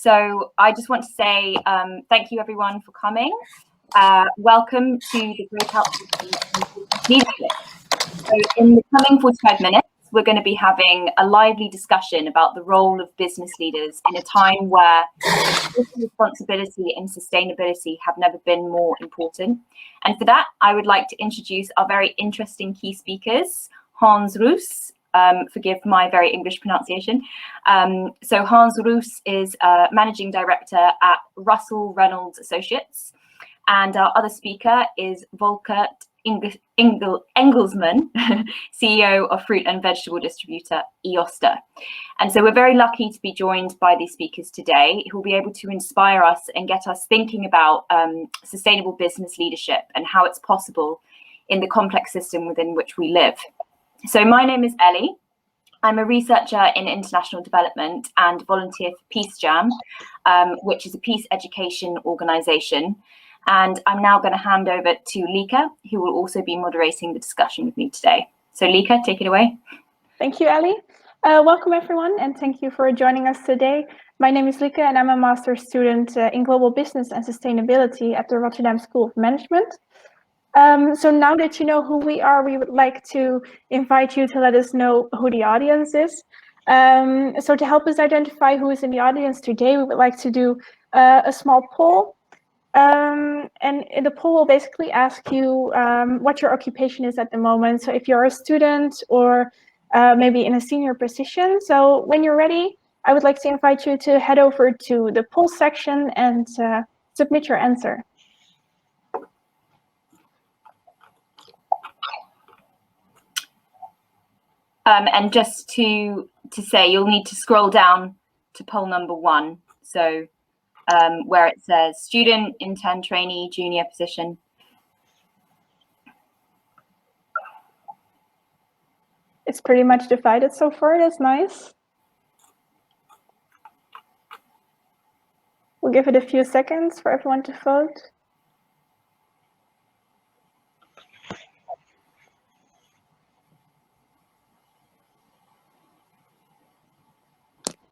So I just want to say thank you everyone for coming. Welcome to the breakout leadership. So in the coming 45 minutes, we're going to be having a lively discussion about the role of business leaders in a time where responsibility and sustainability have never been more important. And for that, I would like to introduce our very interesting key speakers, Hans Reus. Forgive my very English pronunciation. So Hans Reus is Managing Director at Reynolds Associates. And our other speaker is Volkert Engelsman, CEO of fruit and vegetable distributor Eosta. And so we're very lucky to be joined by these speakers today who will be able to inspire us and get us thinking about sustainable business leadership and how it's possible in the complex system within which we live. So my name is Ellie. I'm a researcher in international development and volunteer for PeaceJam, which is a peace education organisation. And I'm now going to hand over to Lika, who will also be moderating the discussion with me today. So Lika, take it away. Thank you, Ellie. Welcome everyone, and thank you for joining us today. My name is Lika and I'm a master's student in global business and sustainability at the Rotterdam School of Management. So now that you know who we are, we would like to invite you to let us know who the audience is. So to help us identify who is in the audience today, we would like to do a small poll. And the poll will basically ask you what your occupation is at the moment. So if you're a student or maybe in a senior position. So when you're ready, I would like to invite you to head over to the poll section and submit your answer. And just to say, you'll need to scroll down to poll number 1. So where it says student, intern, trainee, junior position. It's pretty much divided so far. That's nice. We'll give it a few seconds for everyone to vote.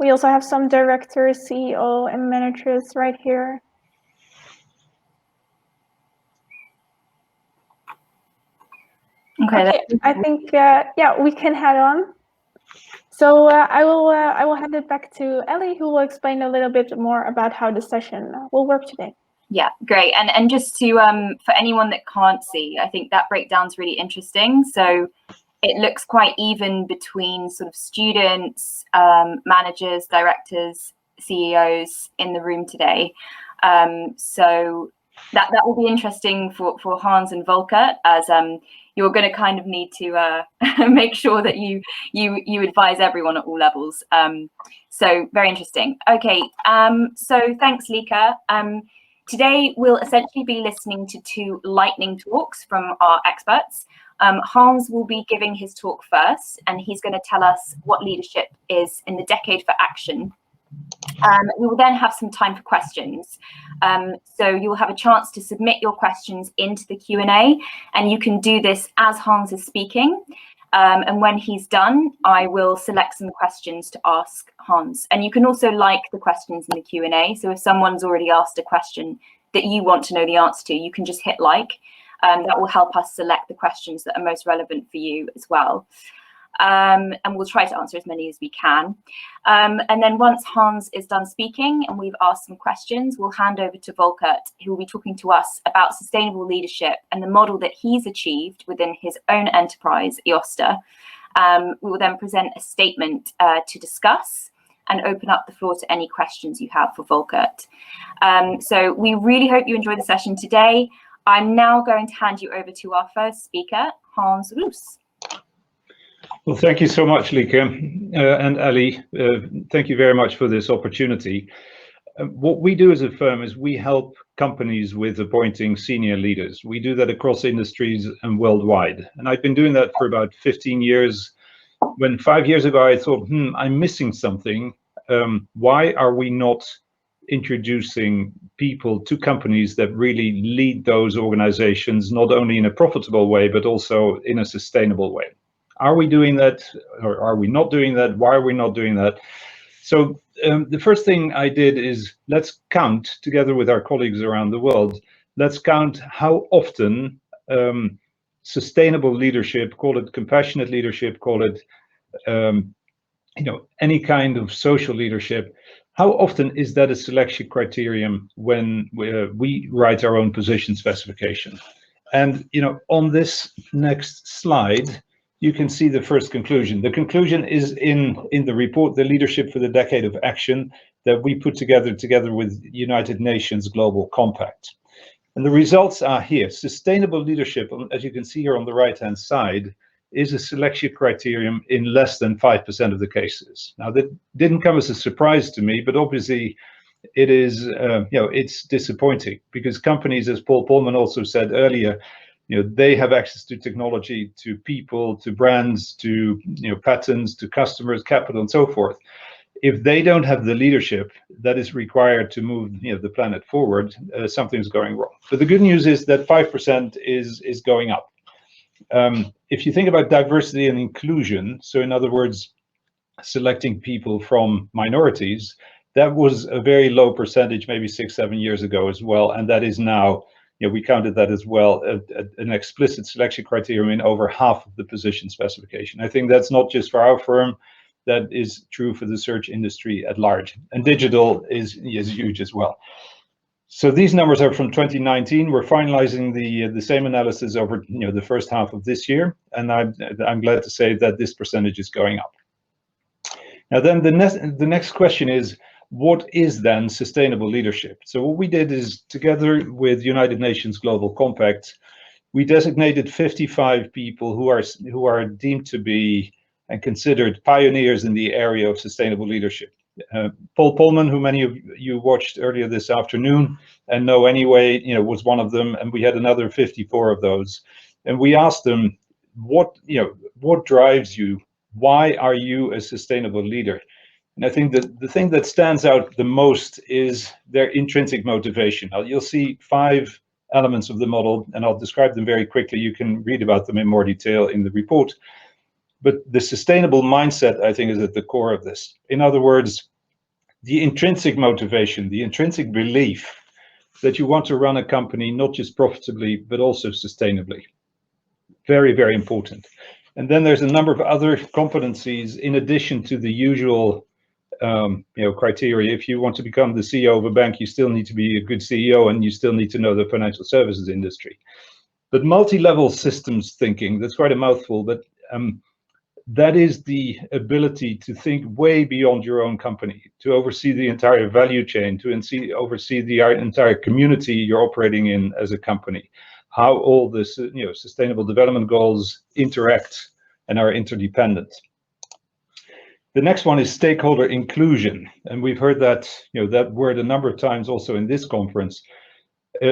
We also have some directors, CEO, and managers right here. Okay, I think yeah, we can head on. So I will hand it back to Ellie, who will explain a little bit more about how the session will work today. Yeah, great. And just to for anyone that can't see, I think that breakdown's really interesting. So it looks quite even between sort of students, managers, directors, CEOs in the room today. So that will be interesting for Hans and Volkert, as you're going to kind of need to make sure that you advise everyone at all levels. So very interesting. Okay, so thanks, Lika. Today we'll essentially be listening to 2 lightning talks from our experts. Hans will be giving his talk first, and he's going to tell us what leadership is in the decade for action. We will then have some time for questions. So you'll have a chance to submit your questions into the Q&A, and you can do this as Hans is speaking. And when he's done, I will select some questions to ask Hans. And you can also like the questions in the Q&A. So if someone's already asked a question that you want to know the answer to, you can just hit like. That will help us select the questions that are most relevant for you as well. And we'll try to answer as many as we can. And then once Hans is done speaking and we've asked some questions, we'll hand over to Volkert, who will be talking to us about sustainable leadership and the model that he's achieved within his own enterprise, Eosta. We will then present a statement to discuss and open up the floor to any questions you have for Volkert. So we really hope you enjoy the session today. I'm now going to hand you over to our first speaker, Hans Reus. Well, thank you so much, Lika and Ali. Thank you very much for this opportunity. What we do as a firm is we help companies with appointing senior leaders. We do that across industries and worldwide. And I've been doing that for about 15 years. When 5 years ago, I thought, I'm missing something. Why are we not introducing people to companies that really lead those organizations, not only in a profitable way, but also in a sustainable way? Are we doing that, or are we not doing that? Why are we not doing that? So the first thing I did is let's count together with our colleagues around the world. Let's count how often sustainable leadership, call it compassionate leadership, call it any kind of social leadership. How often is that a selection criterion when we write our own position specification? And on this next slide, you can see the first conclusion. The conclusion is in the report, the Leadership for the Decade of Action, that we put together with United Nations Global Compact. And the results are here. Sustainable leadership, as you can see here on the right-hand side, is a selection criterion in less than 5% of the cases. Now, that didn't come as a surprise to me, but obviously it is, it's disappointing because companies, as Paul Polman also said earlier, they have access to technology, to people, to brands, to patents, to customers, capital, and so forth. If they don't have the leadership that is required to move the planet forward, something's going wrong. But the good news is that 5% is going up. If you think about diversity and inclusion, so in other words, selecting people from minorities, that was a very low percentage, maybe 6-7 years ago as well, and that is now, we counted that as well, an explicit selection criterion in over half of the position specification. I think that's not just for our firm, that is true for the search industry at large, and digital is huge as well. So these numbers are from 2019. We're finalizing the same analysis over the first half of this year, and I'm glad to say that this percentage is going up. Now then, the next question is, what is then sustainable leadership? So what we did is, together with United Nations Global Compact, we designated 55 people who are deemed to be and considered pioneers in the area of sustainable leadership. Paul Polman, who many of you watched earlier this afternoon and know anyway, was one of them, and we had another 54 of those. And we asked them, what drives you? Why are you a sustainable leader? And I think that the thing that stands out the most is their intrinsic motivation. Now, you'll see 5 elements of the model, and I'll describe them very quickly. You can read about them in more detail in the report. But the sustainable mindset, I think, is at the core of this. In other words, the intrinsic motivation, the intrinsic belief that you want to run a company not just profitably, but also sustainably. Very, very important. And then there's a number of other competencies in addition to the usual criteria. If you want to become the CEO of a bank, you still need to be a good CEO, and you still need to know the financial services industry. But multi-level systems thinking, that's quite a mouthful, but that is the ability to think way beyond your own company, to oversee the entire value chain, to oversee the entire community you're operating in as a company, how all the sustainable development goals interact and are interdependent. The next one is stakeholder inclusion, and we've heard that that word a number of times also in this conference.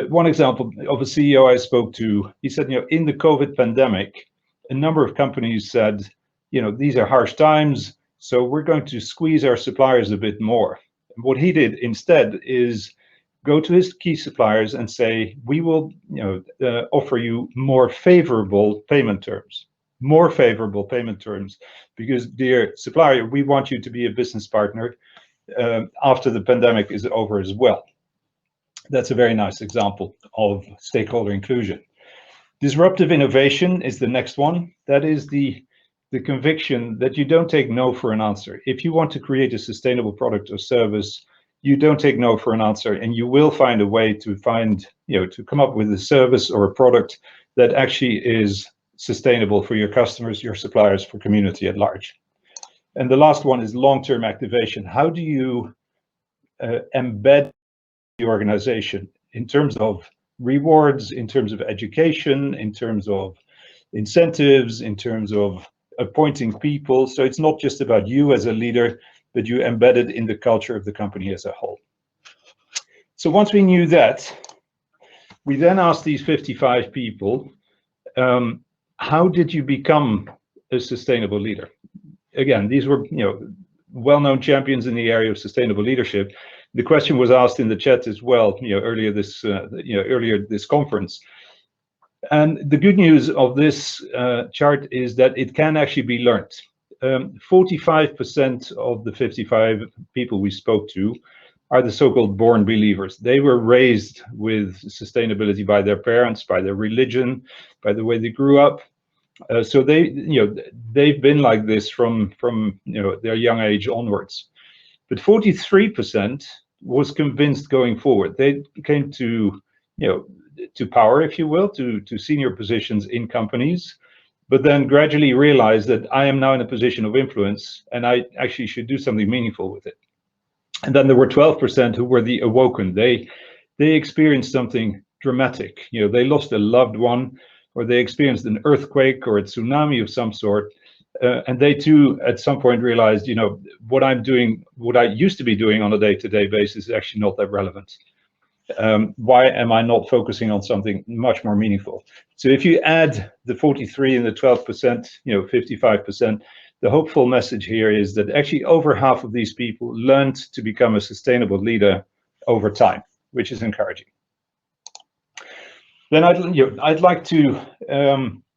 One example of a CEO I spoke to, he said, in the COVID pandemic, a number of companies said, these are harsh times, so we're going to squeeze our suppliers a bit more. And what he did instead is go to his key suppliers and say, we will offer you more favorable payment terms. Because, dear supplier, we want you to be a business partner after the pandemic is over as well. That's a very nice example of stakeholder inclusion. Disruptive innovation is the next one. That is the conviction that you don't take no for an answer. If you want to create a sustainable product or service, you don't take no for an answer, and you will find a way to to come up with a service or a product that actually is sustainable for your customers, your suppliers, for community at large. And the last one is long-term activation. How do you embed the organization in terms of rewards, in terms of education, in terms of incentives, in terms of appointing people? So it's not just about you as a leader, but you embed it in the culture of the company as a whole. So once we knew that, we then asked these 55 people, how did you become a sustainable leader? Again, these were well-known champions in the area of sustainable leadership. The question was asked in the chat as well, earlier this conference. And the good news of this chart is that it can actually be learned. 45% of the 55 people we spoke to are the so-called born believers. They were raised with sustainability by their parents, by their religion, by the way they grew up. So they've been like this from their young age onwards. But 43% was convinced going forward. They came to power, if you will, to senior positions in companies, but then gradually realized that I am now in a position of influence and I actually should do something meaningful with it. And then there were 12% who were the awoken. They experienced something dramatic. They lost a loved one, or they experienced an earthquake or a tsunami of some sort. And they too, at some point, realized, what I'm doing, what I used to be doing on a day-to-day basis is actually not that relevant. Why am I not focusing on something much more meaningful? So if you add the 43 and the 12%, 55%, the hopeful message here is that actually over half of these people learned to become a sustainable leader over time, which is encouraging. Then I'd like to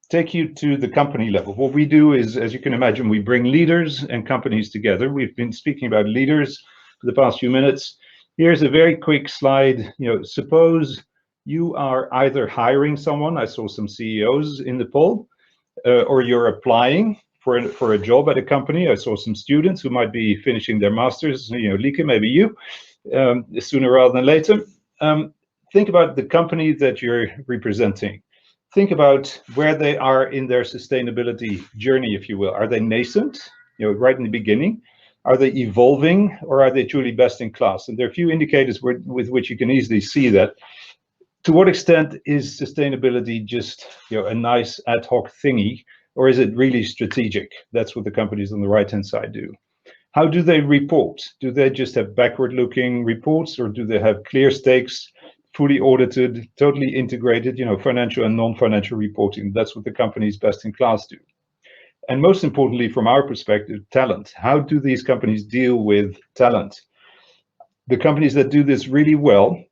take you to the company level. What we do is, as you can imagine, we bring leaders and companies together. We've been speaking about leaders for the past few minutes. Here's a very quick slide. Suppose you are either hiring someone, I saw some CEOs in the poll, or you're applying for a job at a company. I saw some students who might be finishing their masters, Lieke, maybe you, sooner rather than later. Think about the company that you're representing. Think about where they are in their sustainability journey, if you will. Are they nascent, right in the beginning? Are they evolving, or are they truly best in class? And there are a few indicators with which you can easily see that. To what extent is sustainability just a nice ad hoc thingy, or is it really strategic? That's what the companies on the right-hand side do. How do they report? Do they just have backward-looking reports, or do they have clear stakes, fully audited, totally integrated, financial and non-financial reporting? That's what the companies best in class do. And most importantly, from our perspective, talent. How do these companies deal with talent? The companies that do this really well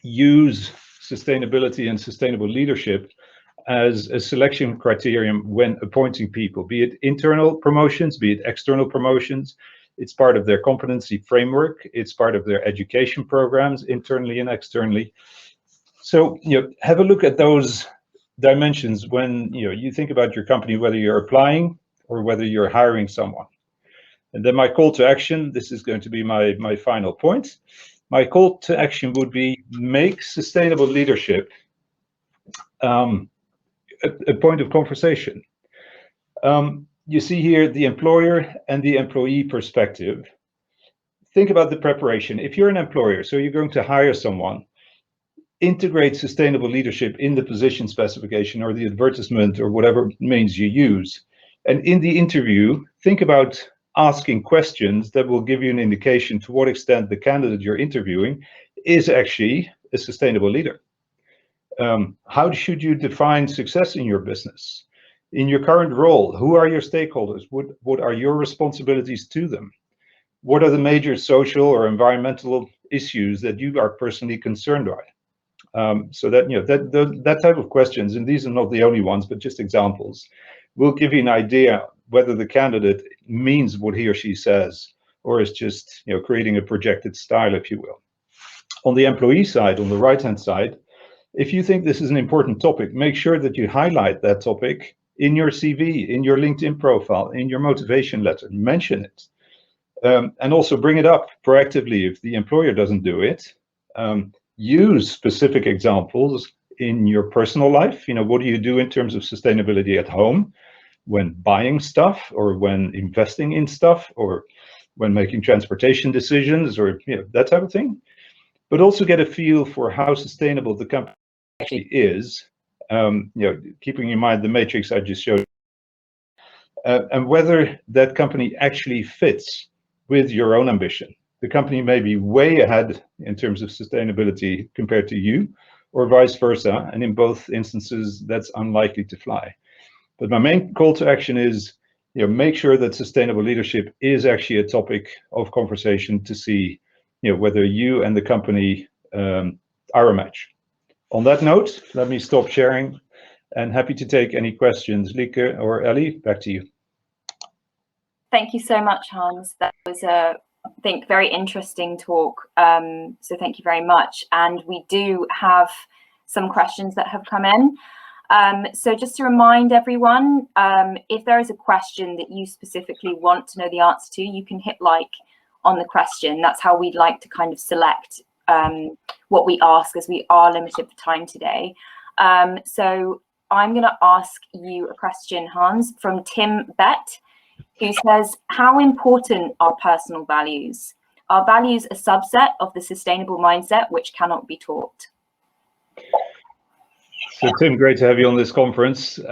use sustainability and sustainable leadership as a selection criterion when appointing people, be it internal promotions, be it external promotions. It's part of their competency framework. It's part of their education programs, internally and externally. So, have a look at those dimensions when you think about your company, whether you're applying or whether you're hiring someone. And then my call to action, this is going to be my final point. My call to action would be make sustainable leadership a point of conversation. You see here the employer and the employee perspective. Think about the preparation. If you're an employer, so you're going to hire someone, integrate sustainable leadership in the position specification or the advertisement or whatever means you use. And in the interview, think about asking questions that will give you an indication to what extent the candidate you're interviewing is actually a sustainable leader. How should you define success in your business? In your current role, who are your stakeholders? What are your responsibilities to them? What are the major social or environmental issues that you are personally concerned by? So that that type of questions, and these are not the only ones, but just examples, will give you an idea whether the candidate means what he or she says, or is just creating a projected style, if you will. On the employee side, on the right-hand side, if you think this is an important topic, make sure that you highlight that topic in your CV, in your LinkedIn profile, in your motivation letter. Mention it. And also bring it up proactively if the employer doesn't do it. Use specific examples in your personal life. What do you do in terms of sustainability at home, when buying stuff, or when investing in stuff, or when making transportation decisions, or that type of thing. But also get a feel for how sustainable the company actually is, keeping in mind the matrix I just showed, and whether that company actually fits with your own ambition. The company may be way ahead in terms of sustainability compared to you, or vice versa, and in both instances, that's unlikely to fly. But my main call to action is, make sure that sustainable leadership is actually a topic of conversation to see, whether you and the company are a match. On that note, let me stop sharing, and happy to take any questions. Lieke or Ellie, back to you. Thank you so much, Hans. That was a, I think, very interesting talk. So thank you very much. And we do have some questions that have come in. So just to remind everyone, if there is a question that you specifically want to know the answer to, you can hit like on the question. That's how we'd like to kind of select what we ask, as we are limited for time today. So I'm going to ask you a question, Hans, from Tim Bett, who says, how important are personal values? Are values a subset of the sustainable mindset which cannot be taught? So Tim, great to have you on this conference. They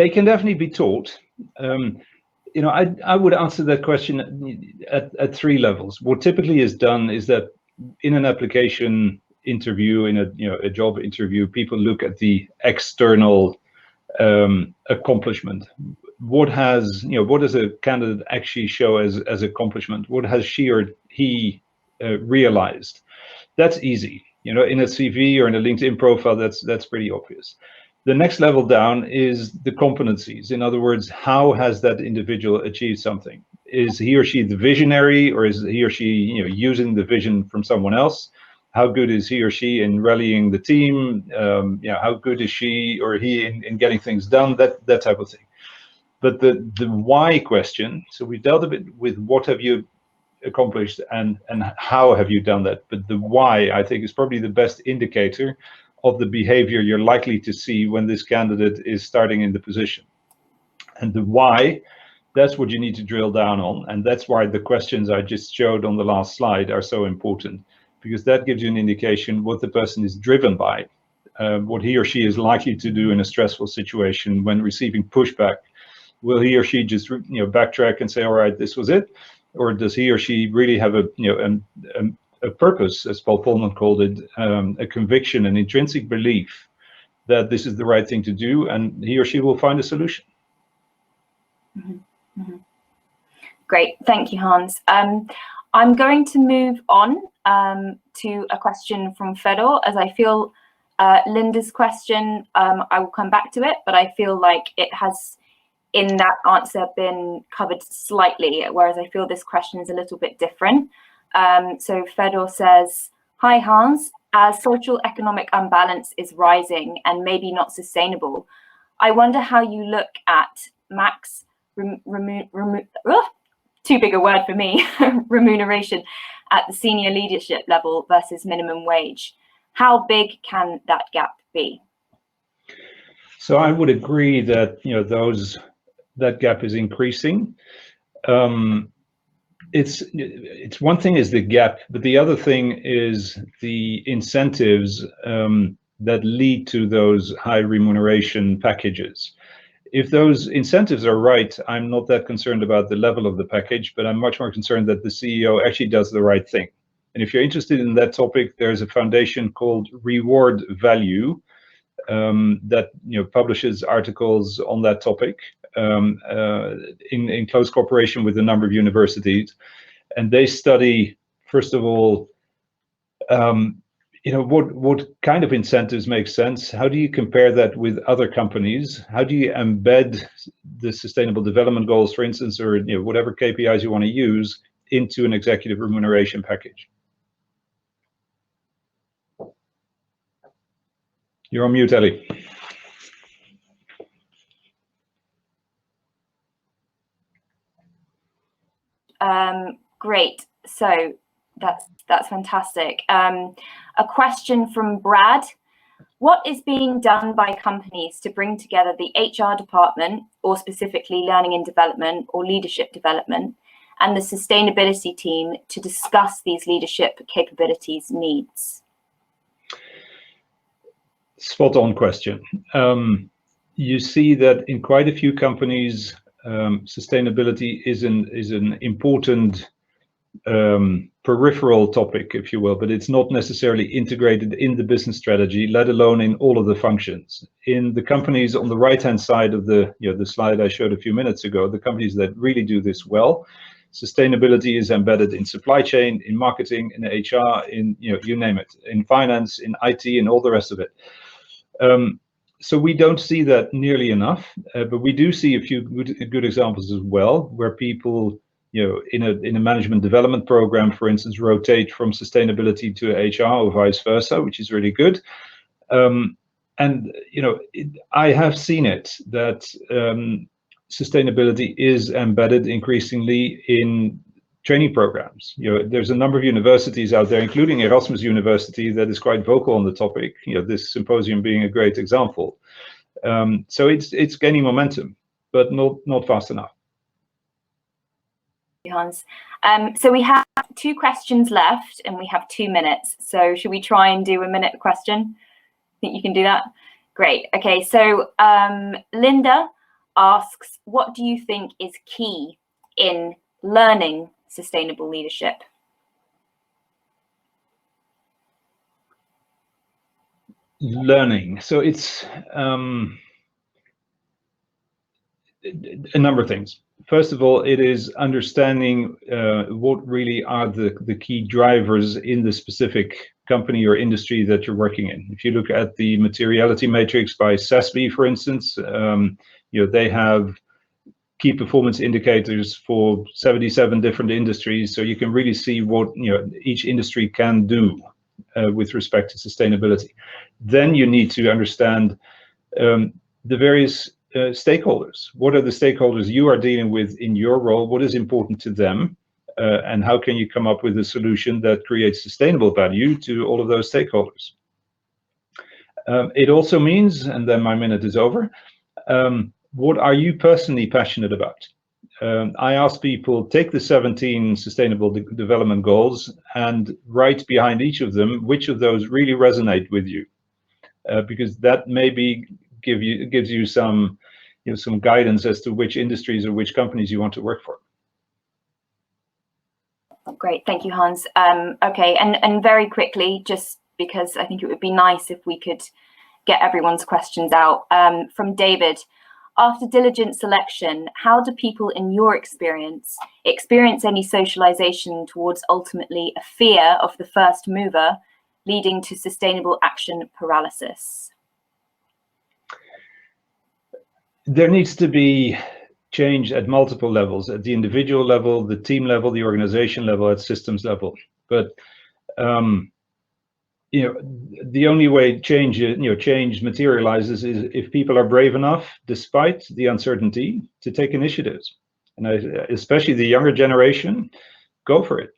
can definitely be taught. You know, I would answer that question at three levels. What typically is done is that in an application interview, in a job interview, people look at the external accomplishment. What does a candidate actually show as accomplishment? What has she or he realized? That's easy. You know, in a CV or in a LinkedIn profile, that's pretty obvious. The next level down is the competencies. In other words, how has that individual achieved something? Is he or she the visionary, or is he or she, you know, using the vision from someone else? How good is he or she in rallying the team? You know, how good is she or he in getting things done? That type of thing. But the why question. So we dealt a bit with what have you accomplished and how have you done that, but the why, I think, is probably the best indicator of the behavior you're likely to see when this candidate is starting in the position. And the why, that's what you need to drill down on, and that's why the questions I just showed on the last slide are so important, because that gives you an indication what the person is driven by, what he or she is likely to do in a stressful situation when receiving pushback. Will he or she just backtrack and say, all right, this was it? Or does he or she really have a purpose, as Paul Polman called it, a conviction, an intrinsic belief that this is the right thing to do, and he or she will find a solution. Mm-hmm. Mm-hmm. Great, thank you, Hans. I'm going to move on to a question from Fedor, as I feel Linda's question, I will come back to it, but I feel like it has in that answer been covered slightly, whereas I feel this question is a little bit different. So Fedor says, hi Hans, as social economic imbalance is rising and maybe not sustainable, I wonder how you look at max too big a word for me, remuneration at the senior leadership level versus minimum wage. How big can that gap be? So I would agree that that gap is increasing. It's one thing is the gap, but the other thing is the incentives that lead to those high remuneration packages. If those incentives are right, I'm not that concerned about the level of the package, but I'm much more concerned that the CEO actually does the right thing. And if you're interested in that topic, there's a foundation called Reward Value that publishes articles on that topic in close cooperation with a number of universities, and they study, first of all, what kind of incentives make sense. How do you compare that with other companies? How do you embed the Sustainable Development Goals, for instance, or whatever KPIs you want to use into an executive remuneration package? You're on mute, Ellie. Great, so that's fantastic. A question from Brad. What is being done by companies to bring together the HR department, or specifically learning and development or leadership development, and the sustainability team to discuss these leadership capabilities needs? Spot on question. You see that in quite a few companies, sustainability is an important peripheral topic, if you will, but it's not necessarily integrated in the business strategy, let alone in all of the functions. In the companies on the right-hand side of the slide I showed a few minutes ago, the companies that really do this well, sustainability is embedded in supply chain, in marketing, in HR, in you name it, in finance, in IT, and all the rest of it. So we don't see that nearly enough, but we do see a few good examples as well, where people, in a management development program, for instance, rotate from sustainability to HR or vice versa, which is really good. And I have seen it that sustainability is embedded increasingly in training programs. There's a number of universities out there, including Erasmus University, that is quite vocal on the topic. This symposium being a great example. So it's gaining momentum, but not fast enough. Hans. So we have 2 questions left, and we have 2 minutes. So should we try and do a minute question? Think you can do that? Great. Okay. So Linda asks, what do you think is key in learning sustainable leadership? Learning. So it's a number of things. First of all, it is understanding what really are the key drivers in the specific company or industry that you're working in. If you look at the materiality matrix by SASB, for instance, they have key performance indicators for 77 different industries, so you can really see what each industry can do with respect to sustainability. Then you need to understand the various stakeholders. What are the stakeholders you are dealing with in your role? What is important to them? And how can you come up with a solution that creates sustainable value to all of those stakeholders? It also means, and then my minute is over, what are you personally passionate about? I ask people, take the 17 sustainable development goals and write behind each of them which of those really resonate with you, because that maybe gives you some guidance as to which industries or which companies you want to work for. Great, thank you, Hans. Okay, and very quickly, just because I think it would be nice if we could get everyone's questions out. From David, after diligent selection, how do people in your experience any socialization towards ultimately a fear of the first mover, leading to sustainable action paralysis? There needs to be change at multiple levels, at the individual level, the team level, the organization level, at systems level. But the only way change materializes is if people are brave enough, despite the uncertainty, to take initiatives. And especially the younger generation, go for it.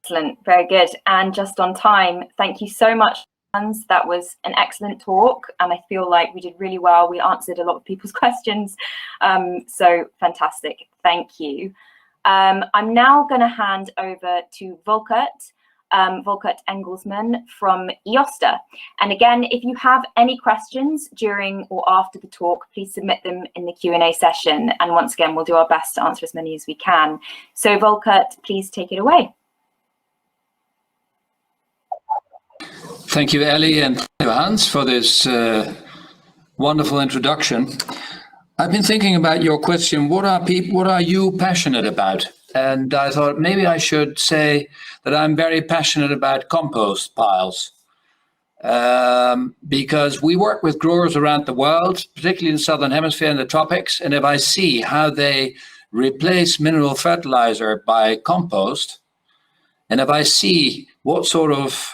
Excellent, very good. And just on time, thank you so much, Hans. That was an excellent talk, and I feel like we did really well. We answered a lot of people's questions, so fantastic. Thank you. I'm now going to hand over to Volkert. Volkert Engelsman from Eosta. And again, if you have any questions during or after the talk, please submit them in the Q&A session. And once again, we'll do our best to answer as many as we can. So Volkert, please take it away. Thank you, Ellie, and thank you, Hans, for this wonderful introduction. I've been thinking about your question, what are you passionate about? And I thought maybe I should say that I'm very passionate about compost piles, because we work with growers around the world, particularly in the Southern Hemisphere and the tropics. And if I see how they replace mineral fertilizer by compost, and if I see what sort of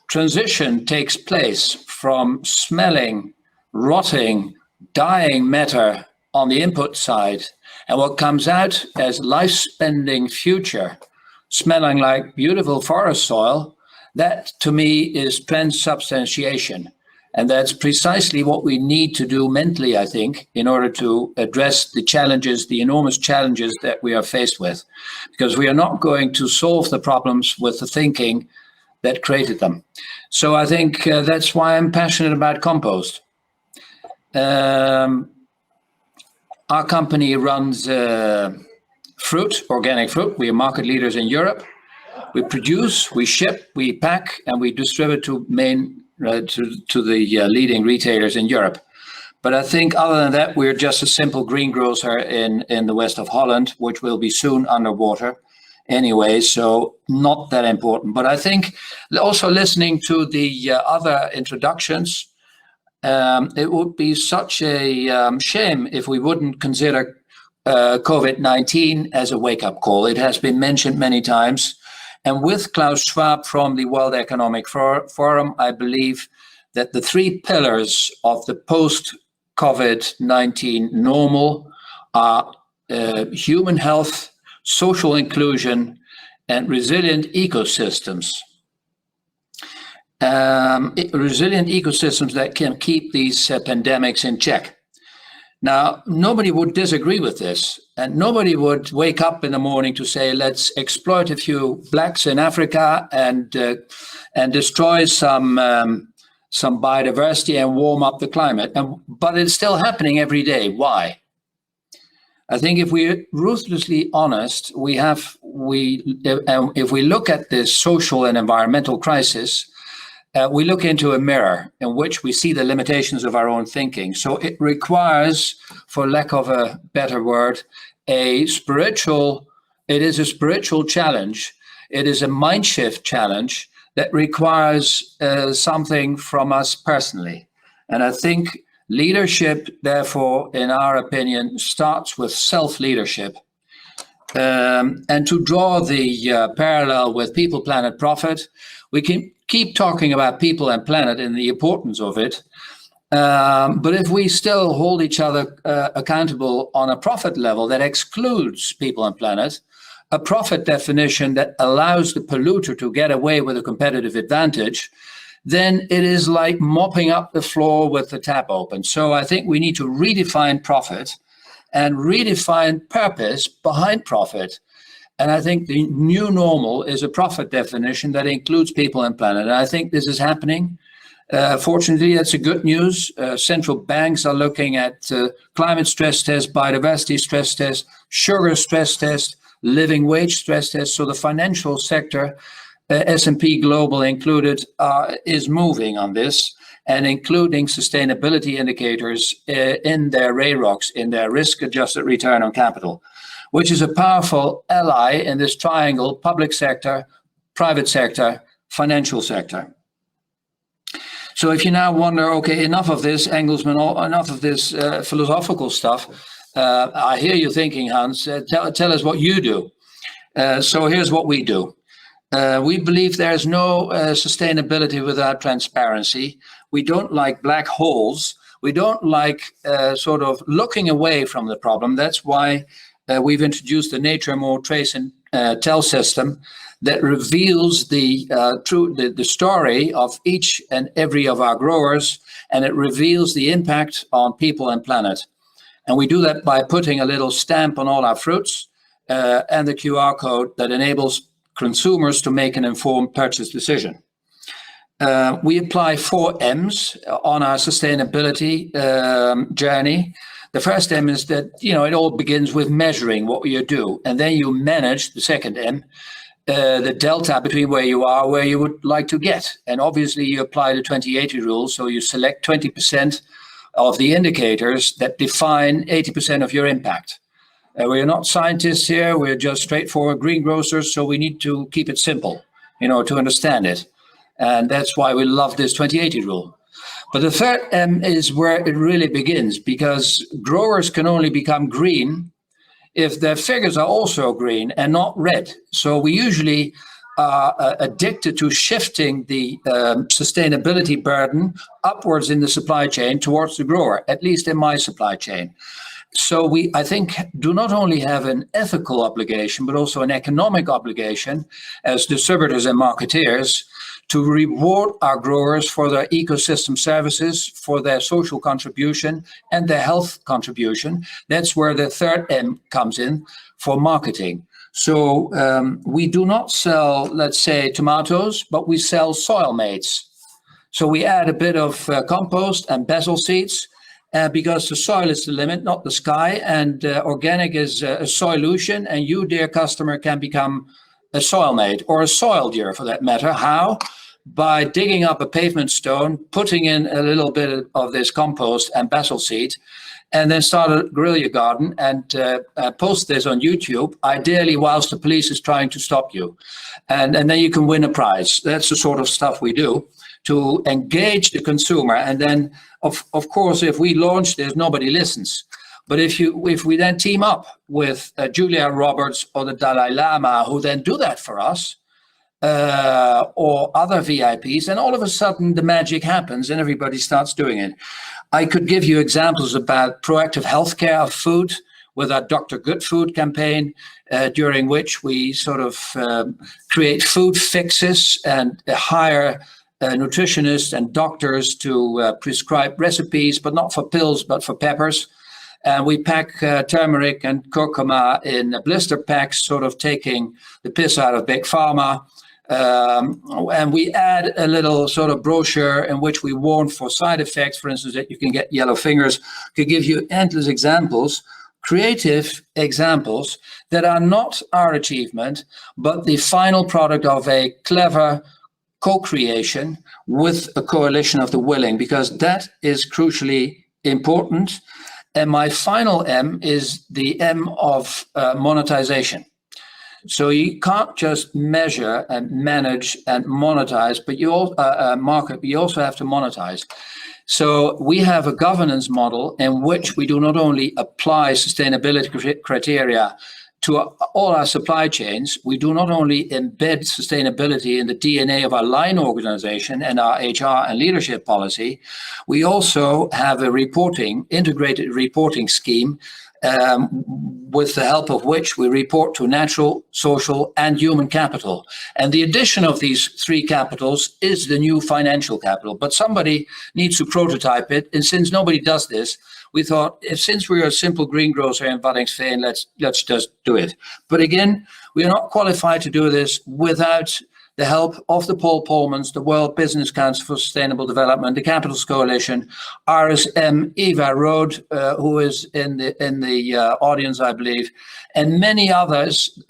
transition takes place from smelling, rotting, dying matter on the input side, and what comes out as life-spending future, smelling like beautiful forest soil, that to me is transubstantiation. And that's precisely what we need to do mentally, I think, in order to address the challenges, the enormous challenges that we are faced with. Because we are not going to solve the problems with the thinking that created them. So I think that's why I'm passionate about compost. Our company runs fruit, organic fruit. We are market leaders in Europe. We produce, we ship, we pack, and we distribute to the leading retailers in Europe. But I think other than that, we're just a simple green grocer in the west of Holland, which will be soon underwater anyway, so not that important. But I think also listening to the other introductions, it would be such a shame if we wouldn't consider COVID-19 as a wake-up call. It has been mentioned many times. And with Klaus Schwab from the World Economic Forum, I believe that the three pillars of the post-COVID-19 normal are human health, social inclusion, and resilient ecosystems. Resilient ecosystems that can keep these pandemics in check. Now, nobody would disagree with this, and nobody would wake up in the morning to say, let's exploit a few blacks in Africa and destroy some biodiversity and warm up the climate. But it's still happening every day. Why? I think if we're ruthlessly honest, if we look at this social and environmental crisis, we look into a mirror in which we see the limitations of our own thinking. So it requires, for lack of a better word, it is a spiritual challenge. It is a mind shift challenge that requires something from us personally. And I think leadership, therefore, in our opinion, starts with self-leadership. And to draw the parallel with people, planet, profit, we can keep talking about people and planet and the importance of it. But if we still hold each other accountable on a profit level that excludes people and planet, a profit definition that allows the polluter to get away with a competitive advantage, then it is like mopping up the floor with the tap open. So I think we need to redefine profit and redefine purpose behind profit. And I think the new normal is a profit definition that includes people and planet. And I think this is happening. Fortunately, that's a good news. Central banks are looking at climate stress tests, biodiversity stress tests, sugar stress tests, living wage stress tests. So the financial sector, S&P Global included, is moving on this and including sustainability indicators in their RAROCs, in their risk-adjusted return on capital, which is a powerful ally in this triangle: public sector, private sector, financial sector. So if you now wonder, okay, enough of this, Engelsman, enough of this philosophical stuff, I hear you thinking, Hans, tell us what you do. So here's what we do. We believe there's no sustainability without transparency. We don't like black holes. We don't like sort of looking away from the problem. That's why we've introduced the Nature More Trace and Tell system that reveals the story of each and every of our growers, and it reveals the impact on people and planet. And we do that by putting a little stamp on all our fruits and the QR code that enables consumers to make an informed purchase decision. We apply 4 M's on our sustainability journey. The first M is that, it all begins with measuring what you do, and then you manage, the second M, the delta between where you are, where you would like to get. And obviously you apply the 20/80 rule, so you select 20% of the indicators that define 80% of your impact. We're not scientists here, we're just straightforward greengrocers, so we need to keep it simple, to understand it. And that's why we love this 20/80 rule. But the third M is where it really begins, because growers can only become green if their figures are also green and not red. So we usually are addicted to shifting the sustainability burden upwards in the supply chain towards the grower, at least in my supply chain. So we, I think, do not only have an ethical obligation, but also an economic obligation as distributors and marketeers to reward our growers for their ecosystem services, for their social contribution and their health contribution. That's where the third M comes in, for marketing. So we do not sell, let's say, tomatoes, but we sell soil mates. So we add a bit of compost and basil seeds, because the soil is the limit, not the sky, and organic is a solution, and you, dear customer, can become a soil mate, or a soil deer for that matter. How? By digging up a pavement stone, putting in a little bit of this compost and basil seed, and then start a guerrilla garden and post this on YouTube, ideally whilst the police is trying to stop you. And then you can win a prize. That's the sort of stuff we do to engage the consumer. And then, of course, if we launch this, nobody listens. But if we then team up with Julia Roberts or the Dalai Lama, who then do that for us, or other VIPs, and all of a sudden the magic happens and everybody starts doing it. I could give you examples about proactive healthcare of food with our Dr. Good Food campaign, during which we sort of create food fixes and hire nutritionists and doctors to prescribe recipes, but not for pills, but for peppers. And we pack turmeric and curcuma in blister packs, sort of taking the piss out of Big Pharma. And we add a little sort of brochure in which we warn for side effects, for instance, that you can get yellow fingers. Could give you endless examples, creative examples that are not our achievement, but the final product of a clever co-creation with a coalition of the willing, because that is crucially important. And my final M is the M of monetization. So you can't just measure and manage and monetize, but you all market, but you also have to monetize. So we have a governance model in which we do not only apply sustainability criteria to all our supply chains, we do not only embed sustainability in the DNA of our line organization and our HR and leadership policy, we also have a integrated reporting scheme, with the help of which we report to natural, social, and human capital. And the addition of these three capitals is the new financial capital. But somebody needs to prototype it. And since nobody does this, we thought, since we're a simple greengrocer in Waddinxveen, let's just do it. But again, we are not qualified to do this without the help of the Paul Polmans, the World Business Council for Sustainable Development, the Capitals Coalition, RSM, Eva Rode, who is in the audience, I believe, and many others,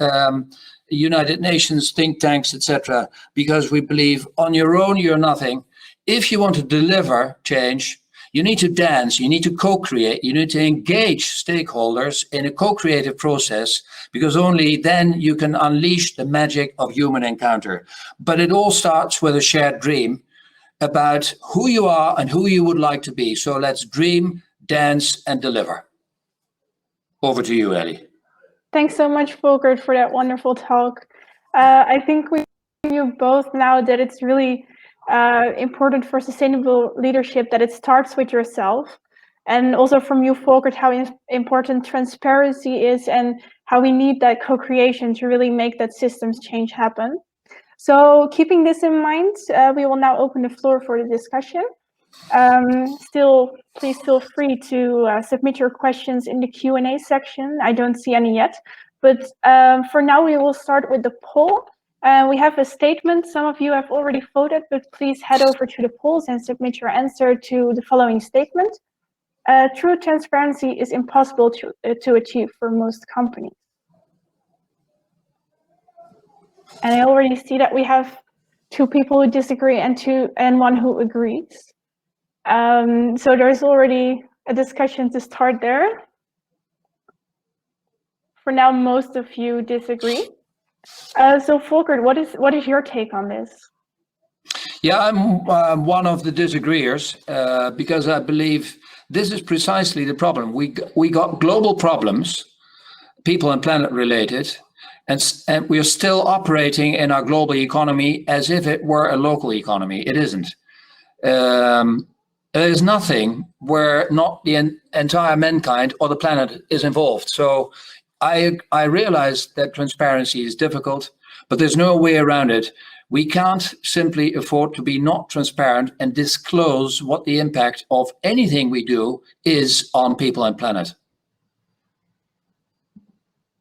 United Nations, think tanks, etc. Because we believe on your own, you're nothing. If you want to deliver change, you need to dance, you need to co-create, you need to engage stakeholders in a co-creative process, because only then you can unleash the magic of human encounter. But it all starts with a shared dream about who you are and who you would like to be. So let's dream, dance, and deliver. Over to you, Ellie. Thanks so much, Volkert, for that wonderful talk. I think we knew both now that it's really important for sustainable leadership that it starts with yourself, and also from you, Volkert, how important transparency is and how we need that co-creation to really make that systems change happen. So keeping this in mind, we will now open the floor for the discussion. Still, please feel free to submit your questions in the Q&A section. I don't see any yet, but for now we will start with the poll. We have a statement. Some of you have already voted, but please head over to the polls and submit your answer to the following statement. True transparency is impossible to achieve for most companies. And I already see that we have 2 people who disagree and 1 who agrees. So there's already a discussion to start there. For now, most of you disagree. So Volkert, what is your take on this? Yeah, I'm one of the disagreeers, because I believe this is precisely the problem. We got global problems, people and planet related, and we are still operating in our global economy as if it were a local economy. It isn't. There is nothing where not the entire mankind or the planet is involved. So I realize that transparency is difficult, but there's no way around it. We can't simply afford to be not transparent and disclose what the impact of anything we do is on people and planet.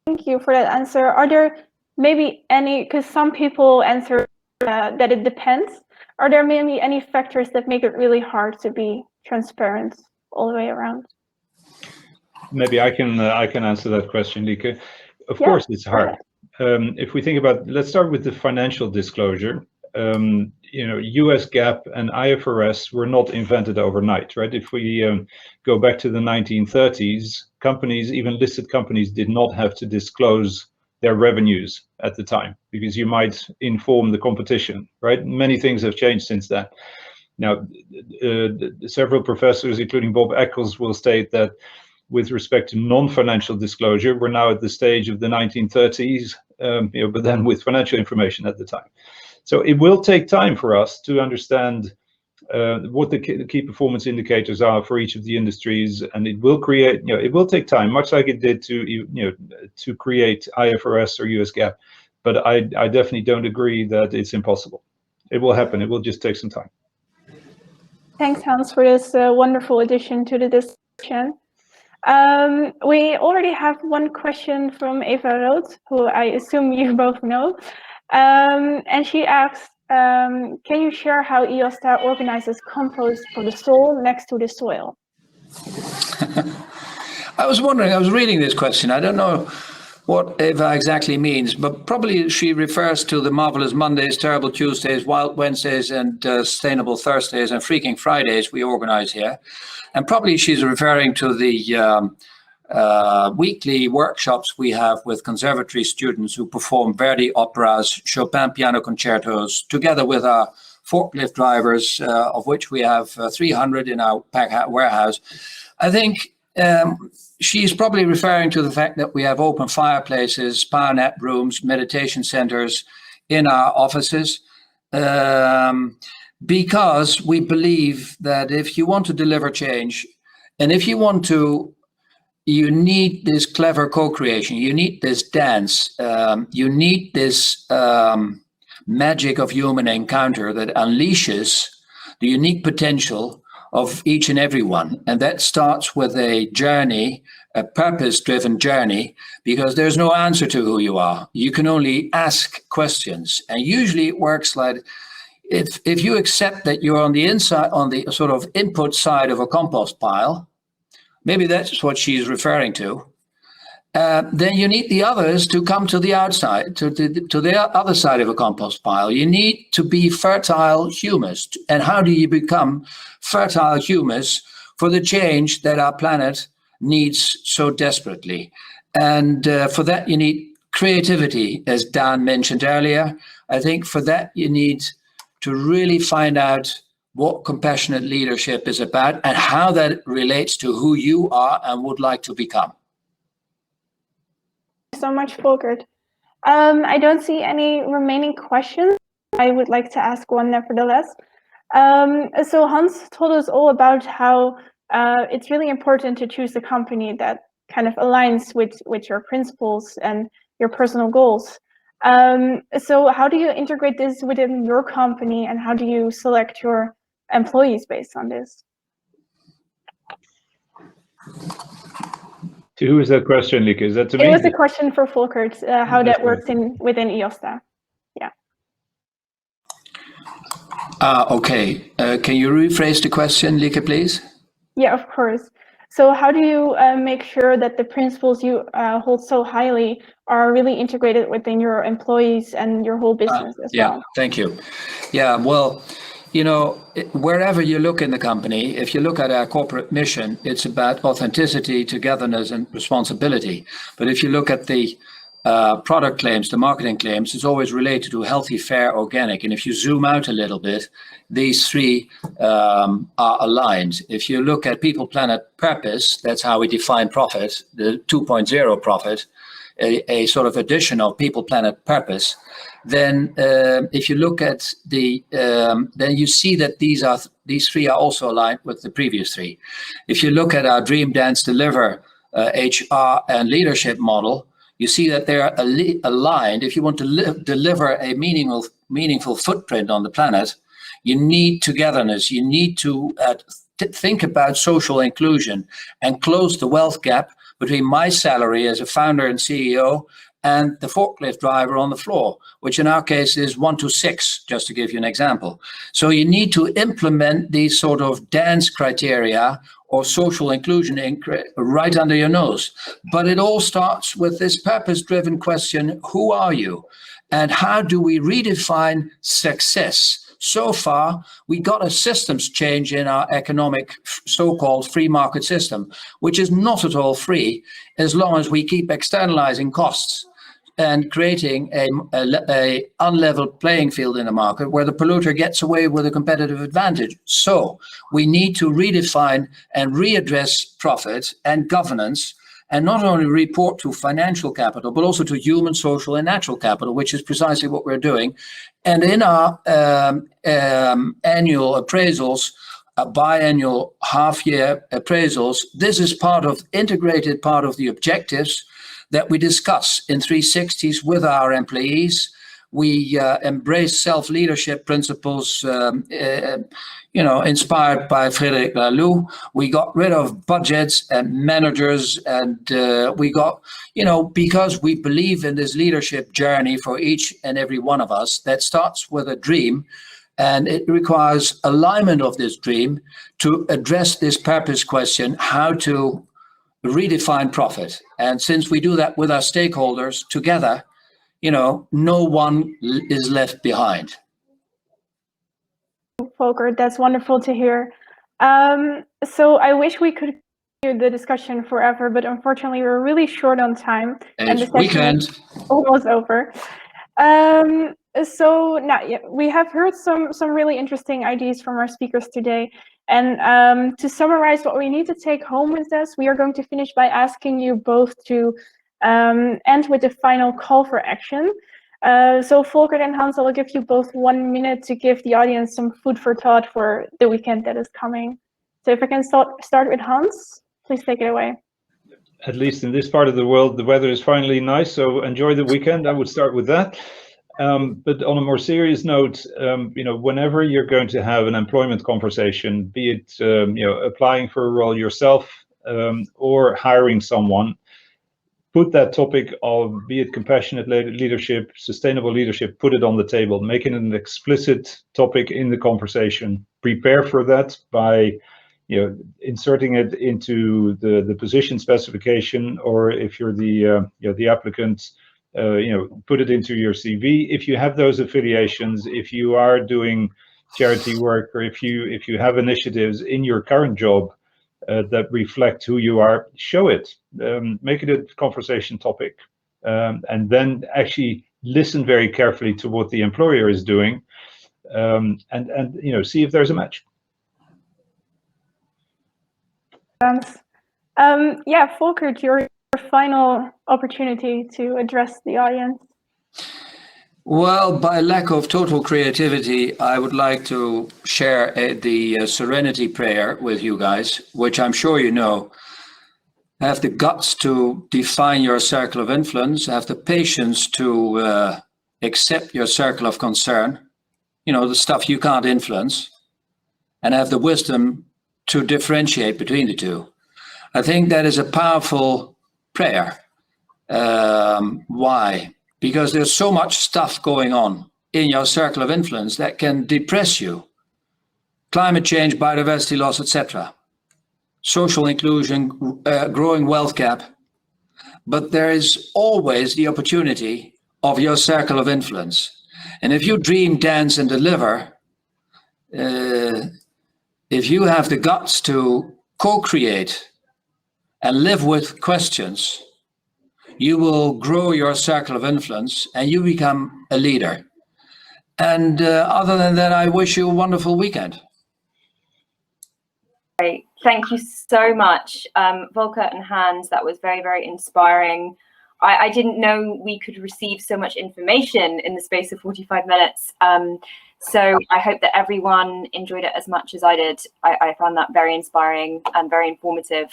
Thank you for that answer. Are there maybe any, because some people answer that it depends, are there maybe any factors that make it really hard to be transparent all the way around? Maybe I can answer that question, Lieke. Of course, it's hard. If we think about, let's start with the financial disclosure. US GAAP and IFRS were not invented overnight, right? If we go back to the 1930s, companies, even listed companies, did not have to disclose their revenues at the time because you might inform the competition, right? Many things have changed since then. Now, several professors, including Bob Eccles, will state that with respect to non-financial disclosure, we're now at the stage of the 1930s, but then with financial information at the time. So it will take time for us to understand what the key performance indicators are for each of the industries, and it will create, it will take time, much like it did to create IFRS or US GAAP. But I definitely don't agree that it's impossible. It will happen. It will just take some time. Thanks, Hans, for this wonderful addition to the discussion. We already have one question from Eva Rood, who I assume you both know. And she asks, can you share how Eosta organizes compost for the soil next to the soil? I was wondering, I was reading this question. I don't know what Eva exactly means, but probably she refers to the Marvelous Mondays, Terrible Tuesdays, Wild Wednesdays, and Sustainable Thursdays and Freaking Fridays we organize here. And probably she's referring to the weekly workshops we have with conservatory students who perform Verdi operas, Chopin piano concertos, together with our forklift drivers, of which we have 300 in our warehouse. I think she's probably referring to the fact that we have open fireplaces, power nap rooms, meditation centers in our offices, because we believe that if you want to deliver change, and if you want to, you need this clever co-creation, you need this dance, you need this magic of human encounter that unleashes the unique potential of each and every one. And that starts with a journey, a purpose-driven journey, because there's no answer to who you are. You can only ask questions. And usually it works like, if you accept that you're on the inside, on the sort of input side of a compost pile, maybe that's what she's referring to, then you need the others to come to the outside, to the other side of a compost pile. You need to be fertile humus. And how do you become fertile humus for the change that our planet needs so desperately? And for that, you need creativity, as Dan mentioned earlier. I think for that, you need to really find out what compassionate leadership is about and how that relates to who you are and would like to become. So much, Volkert. I don't see any remaining questions. I would like to ask one nevertheless. So Hans told us all about how it's really important to choose a company that kind of aligns with your principles and your personal goals. So how do you integrate this within your company, and how do you select your employees based on this? To who is that question, Lieke? Is that to me? It was a question for Volkert, how that works within Eosta. Yeah. Okay. Can you rephrase the question, Lieke, please? Yeah, of course. So how do you make sure that the principles you hold so highly are really integrated within your employees and your whole business as well? Thank you. Yeah, well, you know, wherever you look in the company, if you look at our corporate mission, it's about authenticity, togetherness, and responsibility. But if you look at the product claims, the marketing claims, it's always related to healthy, fair, organic. And if you zoom out a little bit, these three are aligned. If you look at people, planet, purpose, that's how we define profit, the 2.0 profit, a sort of addition of people, planet, purpose. Then if you look at the, then you see that these three are also aligned with the previous three. If you look at our Dream, Dance, Deliver HR and leadership model, you see that they're aligned. If you want to deliver a meaningful footprint on the planet, you need togetherness. You need to think about social inclusion and close the wealth gap between my salary as a founder and CEO and the forklift driver on the floor, which in our case is 1 to 6, just to give you an example. So you need to implement these sort of dance criteria or social inclusion right under your nose. But it all starts with this purpose-driven question, who are you? And how do we redefine success? So far, we got a systems change in our economic so-called free market system, which is not at all free as long as we keep externalizing costs. and creating a unlevel playing field in the market where the polluter gets away with a competitive advantage. So we need to redefine and readdress profit and governance, and not only report to financial capital, but also to human, social, and natural capital, which is precisely what we're doing. And in our annual appraisals, biannual half-year appraisals, this is integrated part of the objectives that we discuss in 360s with our employees. We embrace self-leadership principles, inspired by Frédéric Laloux. We got rid of budgets and managers, and we got, because we believe in this leadership journey for each and every one of us that starts with a dream, and it requires alignment of this dream to address this purpose question, how to redefine profit. And since we do that with our stakeholders together, no one is left behind. Volkert, that's wonderful to hear. So I wish we could continue the discussion forever, but unfortunately we're really short on time. And the session is almost over. So now we have heard some really interesting ideas from our speakers today. And to summarize what we need to take home with us, we are going to finish by asking you both to end with a final call for action. So Volkert and Hans, I'll give you both 1 minute to give the audience some food for thought for the weekend that is coming. So if I can start with Hans, please take it away. At least in this part of the world, the weather is finally nice, so enjoy the weekend. I would start with that. But on a more serious note, whenever you're going to have an employment conversation, be it applying for a role yourself or hiring someone, put that topic of, be it compassionate leadership, sustainable leadership, put it on the table, make it an explicit topic in the conversation. Prepare for that by inserting it into the position specification, or if you're the applicant, put it into your CV. If you have those affiliations, if you are doing charity work, or if you have initiatives in your current job that reflect who you are, show it. Make it a conversation topic, and then actually listen very carefully to what the employer is doing, and see if there's a match. Volkert, your final opportunity to address the audience. Well, by lack of total creativity, I would like to share the Serenity Prayer with you guys, which I'm sure you know. Have the guts to define your circle of influence, have the patience to accept your circle of concern, the stuff you can't influence, and have the wisdom to differentiate between the two. I think that is a powerful prayer. Why? Because there's so much stuff going on in your circle of influence that can depress you. Climate change, biodiversity loss, etc. Social inclusion, growing wealth gap. But there is always the opportunity of your circle of influence. And if you dream, dance, and deliver, if you have the guts to co-create and live with questions, you will grow your circle of influence and you become a leader. And other than that, I wish you a wonderful weekend. Great. Thank you so much, Volkert and Hans. That was very, very inspiring. I didn't know we could receive so much information in the space of 45 minutes. So I hope that everyone enjoyed it as much as I did. I found that very inspiring and very informative.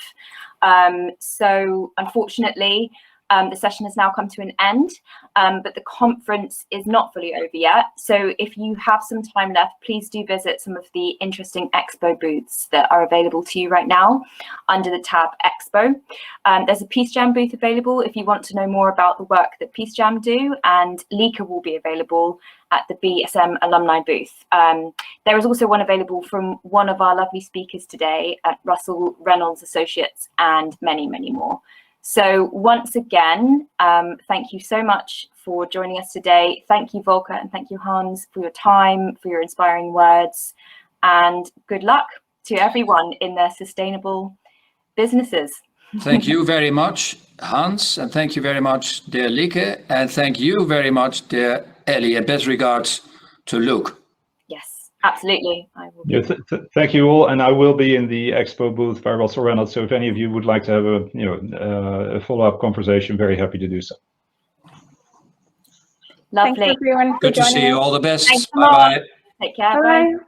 So unfortunately, the session has now come to an end, but the conference is not fully over yet. So if you have some time left, please do visit some of the interesting Expo booths that are available to you right now under the tab Expo. There's a PeaceJam booth available if you want to know more about the work that PeaceJam do, and Lika will be available at the BSM alumni booth. There is also one available from one of our lovely speakers today at Reynolds Associates, and many, many more. So once again, thank you so much for joining us today. Thank you, Volkert, and thank you, Hans, for your time, for your inspiring words, and good luck to everyone in their sustainable businesses. Thank you very much, Hans, and thank you very much, dear Lieke, and thank you very much, dear Ellie, and best regards to Luke. Yes, absolutely. I will. Yeah, thank you all, and I will be in the expo booth by Russell Reynolds. So if any of you would like to have a follow-up conversation, very happy to do so. Lovely. Thanks everyone for Good to see joining you. us. All the best. Thanks a Bye lot. bye. Take care. Bye. Bye.